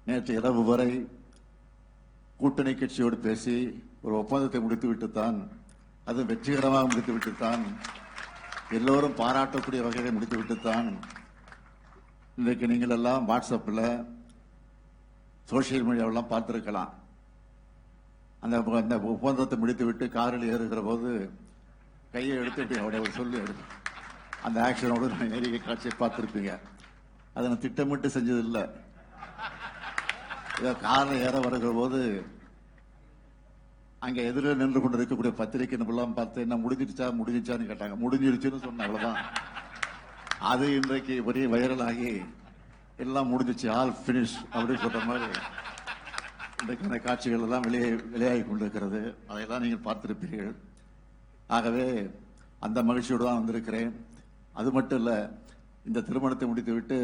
நேற்று இரவு வரை கூட்டணி கட்சியோடு பேசி ஒரு ஒப்பந்தத்தை முடித்துவிட்டுத்தான், அது வெற்றிகரமாக முடித்துவிட்டுத்தான், எல்லோரும் பாராட்டக்கூடிய வகையை முடித்துவிட்டுத்தான் இன்றைக்கு நீங்கள் எல்லாம் வாட்ஸ்அப்பில் சோசியல் மீடியாவெல்லாம் பார்த்திருக்கலாம். அந்த ஒப்பந்தத்தை முடித்துவிட்டு காரில் ஏறுகிற போது கையை எடுத்துட்டு அவருடைய சொல்லி அந்த ஆக்ஷனோடு நான் ஏறிய காட்சியை பார்த்திருப்பீங்க. அதை நான் திட்டமிட்டு செஞ்சது இல்லை. காரில் ஏற வருகிற போது அங்க எதிரில் நின்று கொண்டு இருக்கக்கூடிய பத்திரிகை நிபுணம் பார்த்து என்ன முடிஞ்சிச்சான்னு கேட்டாங்க. முடிஞ்சிருச்சுன்னு சொன்ன அவ்வளவுதான். அது இன்றைக்கு ஒரே வைரலாகி எல்லாம் முடிஞ்சிச்சு, ஆல் பினிஷ் அப்படின்னு சொல்ற மாதிரி இன்றைக்கு அந்த காட்சிகள் எல்லாம் வெளியாகி கொண்டிருக்கிறது. அதையெல்லாம் நீங்கள் பார்த்திருப்பீர்கள். ஆகவே அந்த மகிழ்ச்சியோடு தான் வந்திருக்கிறேன். அது மட்டும் இல்ல, இந்த திருமணத்தை முடித்துவிட்டு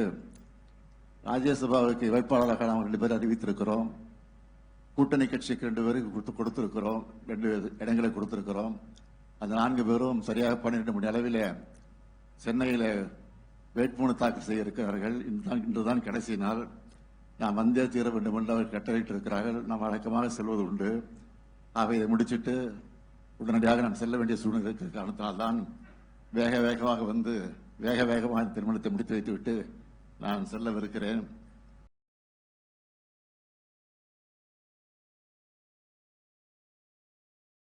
ராஜ்யசபாவுக்கு வேட்பாளராக நாம் 2 பேர் அறிவித்திருக்கிறோம். கூட்டணி கட்சிக்கு 2 பேருக்கு கொடுத்திருக்கிறோம், 2 இடங்களை கொடுத்திருக்கிறோம். அந்த 4 பேரும் சரியாக 12 மணி அளவில் சென்னையில் வேட்புமனு தாக்கல் செய்ய இருக்கிறார்கள். இன்றுதான் கடைசி நாள். நான் வந்தே தீர வேண்டும் என்று அவர் கட்டளையிட்டு இருக்கிறார்கள். நாம் வழக்கமாக செல்வது உண்டு. ஆக இதை முடிச்சுட்டு உடனடியாக நான் செல்ல வேண்டிய சூழ்நிலை இருக்கிற காரணத்தினால்தான் வேகமாக வந்து வேகமாக திருமணத்தை முடித்து வைத்துவிட்டு நான் செல்லவிருக்கிறேன்.